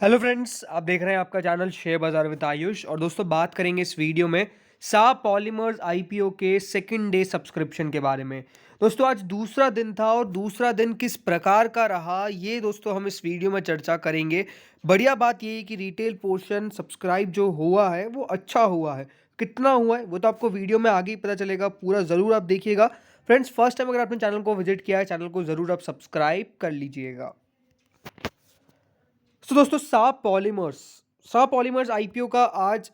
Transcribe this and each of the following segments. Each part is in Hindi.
हेलो फ्रेंड्स, आप देख रहे हैं आपका चैनल शेयर बाजार विद आयुष। और दोस्तों, बात करेंगे इस वीडियो में सा पॉलीमर्स आईपीओ के सेकंड डे सब्सक्रिप्शन के बारे में। दोस्तों, आज दूसरा दिन था और दूसरा दिन किस प्रकार का रहा ये दोस्तों हम इस वीडियो में चर्चा करेंगे। बढ़िया बात ये है कि रिटेल पोर्शन सब्सक्राइब जो हुआ है वो अच्छा हुआ है। कितना हुआ है वो तो आपको वीडियो में आगे ही पता चलेगा, पूरा ज़रूर आप देखिएगा। फ्रेंड्स, फर्स्ट टाइम अगर आपने चैनल को विजिट किया है, चैनल को ज़रूर आप सब्सक्राइब कर लीजिएगा। तो दोस्तों, सा पॉलीमर्स आईपीओ का आज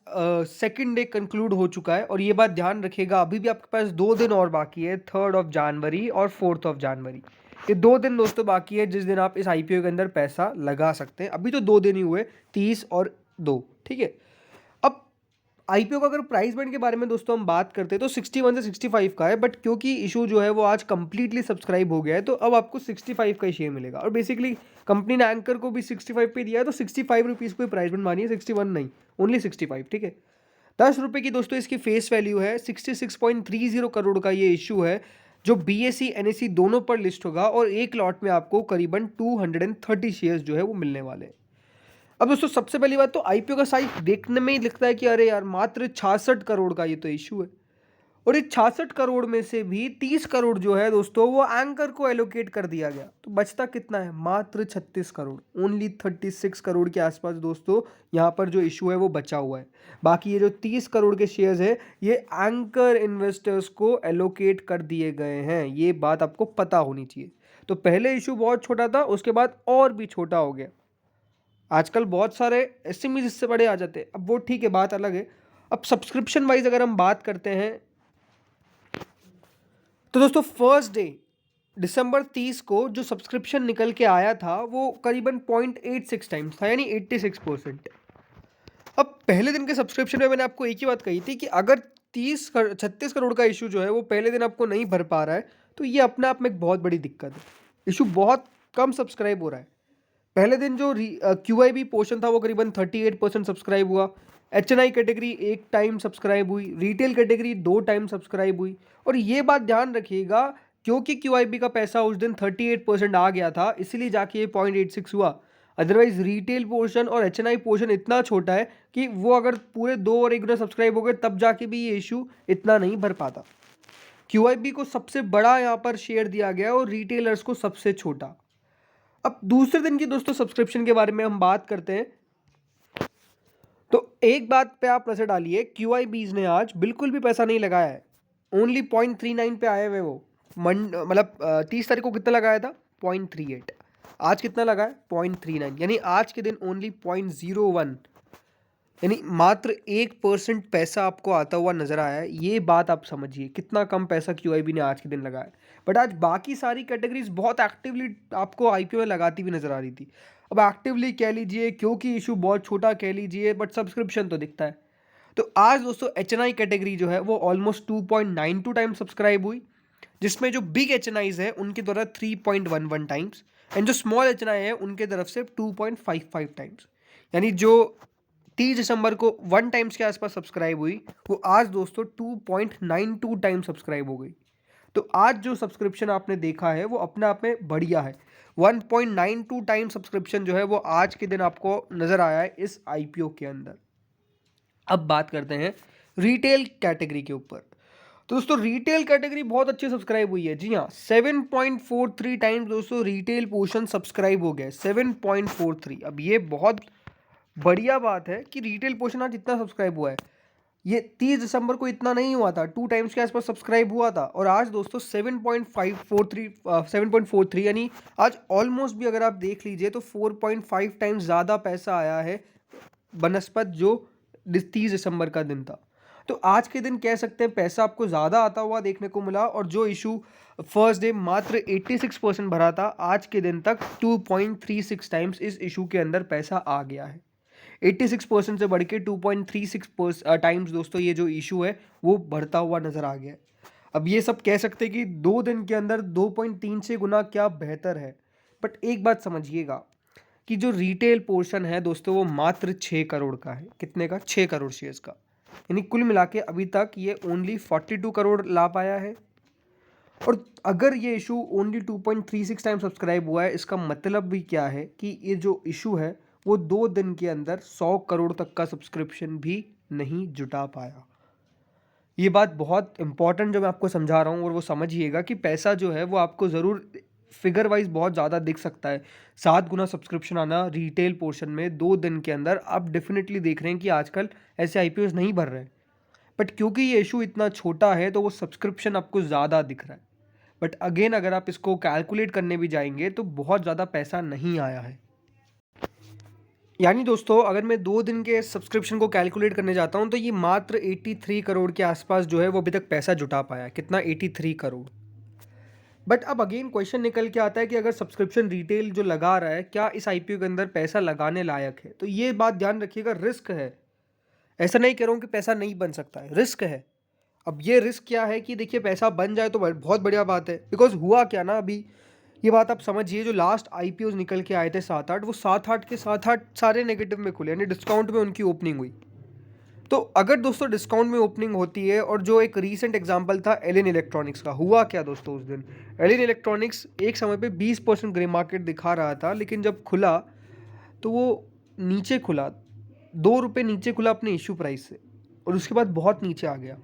सेकंड डे कंक्लूड हो चुका है। और ये बात ध्यान रखिएगा, अभी भी आपके पास 2 दिन और बाकी है, 3 और 4 जनवरी। ये 2 दिन दोस्तों बाकी है जिस दिन आप इस आईपीओ के अंदर पैसा लगा सकते हैं। अभी तो 2 दिन ही हुए, 30 और 2, ठीक है। अब आईपीओ का अगर प्राइस बैंड के बारे में दोस्तों हम बात करते हैं तो 61 से 65 का है, बट क्योंकि इशू जो है वो आज कंप्लीटली सब्सक्राइब हो गया है तो अब आपको 65 का ही शेयर मिलेगा। और बेसिकली कंपनी ने एंकर को भी 65 पे दिया है, तो 65 रुपीज़ को प्राइस बैंड मानिए, 61 नहीं, ओनली 65, ठीक है। 10 रुपये की दोस्तों इसकी फेस वैल्यू है। 66.30 करोड़ का ये इशू है जो बीएसई एनएसई दोनों पर लिस्ट होगा, और एक लॉट में आपको करीबन 230 शेयर्स जो है वो मिलने वाले हैं। अब दोस्तों, सबसे पहली बात तो आईपीओ का साइज देखने में ही लगता है कि अरे यार, मात्र 66 करोड़ का ये तो इशू है। और ये 66 करोड़ में से भी 30 करोड़ जो है दोस्तों वो एंकर को एलोकेट कर दिया गया, तो बचता कितना है? मात्र 36 करोड़, ओनली 36 करोड़ के आसपास दोस्तों यहाँ पर जो इशू है वो बचा हुआ है। बाकी ये जो 30 करोड़ के शेयर्स है ये एंकर इन्वेस्टर्स को एलोकेट कर दिए गए हैं, ये बात आपको पता होनी चाहिए। तो पहले इशू बहुत छोटा था, उसके बाद और भी छोटा हो गया। आजकल बहुत सारे एसएमईज इससे बड़े आ जाते हैं, अब वो ठीक है, बात अलग है। अब सब्सक्रिप्शन वाइज अगर हम बात करते हैं तो दोस्तों, फर्स्ट डे दिसंबर 30 को जो सब्सक्रिप्शन निकल के आया था वो करीबन 0.86 टाइम्स था, यानी 86%। अब पहले दिन के सब्सक्रिप्शन में मैंने आपको एक ही बात कही थी कि अगर 36 करोड़ का इशू जो है वो पहले दिन आपको नहीं भर पा रहा है तो ये अपने आप में एक बहुत बड़ी दिक्कत है। इशू बहुत कम सब्सक्राइब हो रहा है। पहले दिन जो क्यूआईबी पोर्शन था वो करीबन 38% सब्सक्राइब हुआ। एचएनआई कैटेगरी 1 टाइम सब्सक्राइब हुई, रिटेल कैटेगरी 2 टाइम सब्सक्राइब हुई। और ये बात ध्यान रखिएगा, क्योंकि क्यूआईबी का पैसा उस दिन 38% आ गया था, इसलिए जाके ये 0.86 हुआ। अदरवाइज रिटेल पोर्शन और एचएनआई पोर्शन इतना छोटा है कि वो अगर पूरे 2 और 1 गुना सब्सक्राइब हो गए तब जाके भी ये इशू इतना नहीं भर पाता। क्यूआईबी को सबसे बड़ा यहाँ पर शेयर दिया गया और रिटेलर्स को सबसे छोटा। अब दूसरे दिन की दोस्तों सब्सक्रिप्शन के बारे में हम बात करते हैं, तो एक बात पे आप नजर डालिए, क्यूआईबीज ने आज बिल्कुल भी पैसा नहीं लगाया है। ओनली 0.39 पे आए हुए वो। मतलब 30 तारीख को कितना लगाया था? 0.38। आज कितना लगा है? 0.39, यानी आज के दिन ओनली 0.01, यानी मात्र 1% पैसा आपको आता हुआ नजर आया है। ये बात आप समझिए कितना कम पैसा क्यूआईबी ने आज के दिन लगाया। बट आज बाकी सारी कैटेगरीज बहुत एक्टिवली आपको आईपीओ में लगाती हुई नजर आ रही थी। अब एक्टिवली कह लीजिए, क्योंकि इशू बहुत छोटा कह लीजिए, बट सब्सक्रिप्शन तो दिखता है। तो आज दोस्तों एचएनआई कैटेगरी जो है वो ऑलमोस्ट 2.92 टाइम सब्सक्राइब हुई, जिसमें जो बिग एचएनआईज है उनके द्वारा 3.11 टाइम्स, एंड जो स्मॉल एचएनआई है उनके तरफ से 2.55 टाइम्स। यानी जो 30 दिसंबर को 1 टाइम्स के आसपास सब्सक्राइब हुई वो आज दोस्तों 2.92 टाइम सब्सक्राइब हो गई। तो आज जो सब्सक्रिप्शन आपने देखा है वो अपने आप में बढ़िया है। 1.92 टाइम सब्सक्रिप्शन जो है वो आज के दिन आपको नजर आया है इस आईपीओ के अंदर। अब बात करते हैं रिटेल कैटेगरी के ऊपर। तो दोस्तों, रिटेल कैटेगरी बहुत अच्छी सब्सक्राइब हुई है। जी हाँ, 7.43 टाइम्स दोस्तों रिटेल पोर्शन सब्सक्राइब हो गया, 7.43। अब ये बहुत बढ़िया बात है कि रिटेल पोर्शन आज इतना सब्सक्राइब हुआ है। ये 30 दिसंबर को इतना नहीं हुआ था, 2 टाइम्स के आसपास सब्सक्राइब हुआ था, और आज दोस्तों 7.43 यानी आज ऑलमोस्ट भी अगर आप देख लीजिए तो 4.5 टाइम्स ज़्यादा पैसा आया है बनस्पत जो 30 दिसंबर का दिन था। तो आज के दिन कह सकते हैं पैसा आपको ज़्यादा आता हुआ देखने को मिला, और जो इशू फर्स्ट डे मात्र 86% भरा था, आज के दिन तक 2.36 टाइम्स इस इशू के अंदर पैसा आ गया है। 86% से बढ़ के 2.36 टाइम्स दोस्तों ये जो इशू है वो बढ़ता हुआ नजर आ गया है। अब ये सब कह सकते हैं कि 2 दिन के अंदर 2.36 गुना क्या बेहतर है। बट एक बात समझिएगा कि जो रिटेल पोर्शन है दोस्तों वो मात्र 6 करोड़ का है। कितने का? 6 करोड़ शेयर्स का। यानी कुल मिला के अभी तक ये ओनली 42 करोड़ ला पाया है। और अगर ये इशू ओनली 2.36 टाइम सब्सक्राइब हुआ है, इसका मतलब भी क्या है कि ये जो इशू है वो 2 दिन के अंदर 100 करोड़ तक का सब्सक्रिप्शन भी नहीं जुटा पाया। ये बात बहुत इंपॉर्टेंट जो मैं आपको समझा रहा हूँ, और वो समझिएगा कि पैसा जो है वो आपको ज़रूर फिगर वाइज बहुत ज़्यादा दिख सकता है। 7 गुना सब्सक्रिप्शन आना रिटेल पोर्शन में 2 दिन के अंदर, आप डेफिनेटली देख रहे हैं कि आजकल ऐसे आईपीओज नहीं भर रहे हैं। बट क्योंकि ये इशू इतना छोटा है तो वो सब्सक्रिप्शन आपको ज़्यादा दिख रहा है। बट अगेन अगर आप इसको कैलकुलेट करने भी जाएंगे तो बहुत ज़्यादा पैसा नहीं आया है। यानी दोस्तों, अगर मैं 2 दिन के सब्सक्रिप्शन को कैलकुलेट करने जाता हूँ तो ये मात्र 83 करोड़ के आसपास जो है वो अभी तक पैसा जुटा पाया है। कितना? 83 करोड़। बट अब अगेन क्वेश्चन निकल के आता है कि अगर सब्सक्रिप्शन रिटेल जो लगा रहा है, क्या इस आईपीओ के अंदर पैसा लगाने लायक है? तो ये बात ध्यान रखिएगा, रिस्क है। ऐसा नहीं कह रहा हूँ कि पैसा नहीं बन सकता है, रिस्क है। अब ये रिस्क क्या है कि देखिए, पैसा बन जाए तो बहुत बढ़िया बात है। बिकॉज हुआ क्या ना, अभी ये बात आप समझिए, जो लास्ट आईपीओ निकल के आए थे 7-8, वो 7-8 के 7-8 सारे नेगेटिव में खुले, यानी डिस्काउंट में उनकी ओपनिंग हुई। तो अगर दोस्तों डिस्काउंट में ओपनिंग होती है, और जो एक रीसेंट एग्जांपल था एलिन इलेक्ट्रॉनिक्स का, हुआ क्या दोस्तों उस दिन, एलिन इलेक्ट्रॉनिक्स एक समय पे 20% ग्रे मार्केट दिखा रहा था, लेकिन जब खुला तो वो नीचे खुला, 2 रुपये नीचे खुला अपने इशू प्राइस से, और उसके बाद बहुत नीचे आ गया।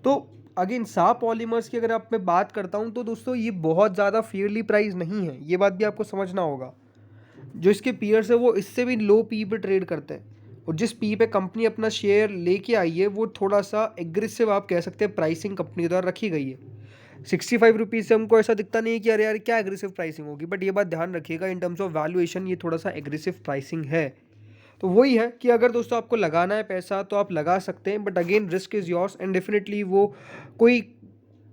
तो अगेन सा पॉलीमर्स की अगर आप मैं बात करता हूँ तो दोस्तों ये बहुत ज़्यादा फेयरली प्राइस नहीं है, ये बात भी आपको समझना होगा। जो इसके पीयर्स है वो इससे भी लो पी पे ट्रेड करते हैं, और जिस पी पे कंपनी अपना शेयर लेके आई है वो थोड़ा सा एग्रेसिव आप कह सकते हैं प्राइसिंग कंपनी द्वारा रखी गई है। 65 रुपीज़ से हमको ऐसा दिखता नहीं है कि अरे यार क्या एग्रेसिव प्राइसिंग होगी, बट ये बात ध्यान रखिएगा, इन टर्म्स ऑफ वैल्यूएशन ये थोड़ा सा एग्रेसिव प्राइसिंग है। तो वही है कि अगर दोस्तों आपको लगाना है पैसा तो आप लगा सकते हैं, but again risk is yours, and definitely वो कोई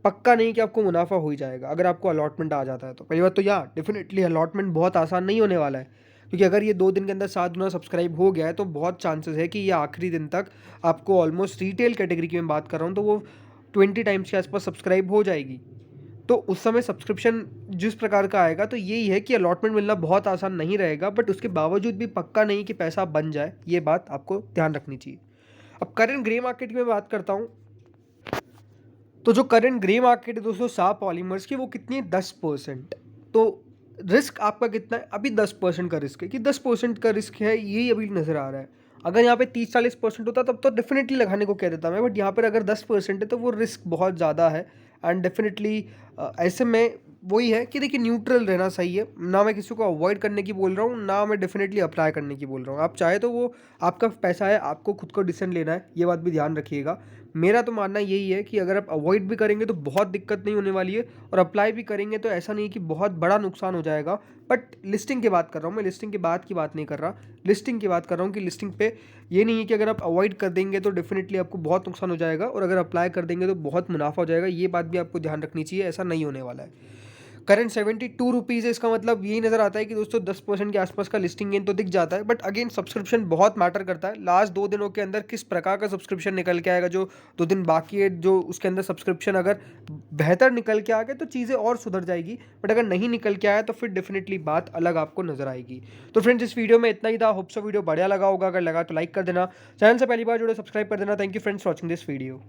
पक्का नहीं कि आपको मुनाफा हो ही जाएगा अगर आपको अलॉटमेंट आ जाता है। तो पहली बात तो यार डेफिनेटली अलॉटमेंट बहुत आसान नहीं होने वाला है, क्योंकि अगर ये 2 दिन के अंदर 7 गुना सब्सक्राइब हो गया है तो बहुत चांसेस है कि ये आखिरी दिन तक आपको ऑलमोस्ट रिटेल कैटेगरी की मैं बात कर रहा हूँ तो वो 20 टाइम्स के आसपास सब्सक्राइब हो जाएगी। तो उस समय सब्सक्रिप्शन जिस प्रकार का आएगा तो यही है कि अलॉटमेंट मिलना बहुत आसान नहीं रहेगा, बट उसके बावजूद भी पक्का नहीं कि पैसा बन जाए, ये बात आपको ध्यान रखनी चाहिए। अब करंट ग्रे मार्केट की मैं बात करता हूँ, तो जो करंट ग्रे मार्केट है दोस्तों सा पॉलीमर्स की, वो कितनी है? 10%। तो रिस्क आपका कितना है? अभी 10% का रिस्क है, कि 10% का रिस्क है, यही अभी नज़र आ रहा है। अगर यहाँ पे 30-40% होता तब तो डेफिनेटली लगाने को कह देता मैं, बट यहाँ पर अगर 10% है तो वो रिस्क बहुत ज़्यादा है। एंड डेफिनेटली ऐसे में वही है कि देखिए, न्यूट्रल रहना सही है, ना मैं किसी को अवॉइड करने की बोल रहा हूँ, ना मैं डेफिनेटली अप्लाई करने की बोल रहा हूँ। आप चाहे तो वो आपका पैसा है, आपको खुद को डिसीजन लेना है, ये बात भी ध्यान रखिएगा। मेरा तो मानना यही है कि अगर आप अवॉइड भी करेंगे तो बहुत दिक्कत नहीं होने वाली है, और अप्लाई भी करेंगे तो ऐसा नहीं कि बहुत बड़ा नुकसान हो जाएगा। बट लिस्टिंग की बात कर रहा हूँ मैं, लिस्टिंग के बाद की बात नहीं कर रहा, लिस्टिंग की बात कर रहा हूँ कि लिस्टिंग पे ये नहीं है कि अगर आप अवॉइड कर देंगे तो डेफिनेटली आपको बहुत नुकसान हो जाएगा, और अगर अप्लाई कर देंगे तो बहुत मुनाफा हो जाएगा। ये बात भी आपको ध्यान रखनी चाहिए, ऐसा नहीं होने वाला है। करंट 72 रुपीज़ है, इसका मतलब यही नज़र आता है कि दोस्तों 10% के आसपास का लिस्टिंग गेन तो दिख जाता है, बट अगेन सब्सक्रिप्शन बहुत मैटर करता है। लास्ट 2 दिनों के अंदर किस प्रकार का सब्सक्रिप्शन निकल के आएगा, जो 2 दिन बाकी है जो उसके अंदर सब्सक्रिप्शन अगर बेहतर निकल के आ गए तो चीज़ें और सुधर जाएगी, बट अगर नहीं निकल के आया तो फिर डेफिनेटली बात अलग आपको नजर आएगी। तो फ्रेंड्स, इस वीडियो में इतना ही था। होप सो वीडियो बढ़िया लगा होगा, अगर लगा तो लाइक कर देना, चैनल से पहली बार जुड़े सब्सक्राइब कर देना। Thank you friends for watching this video.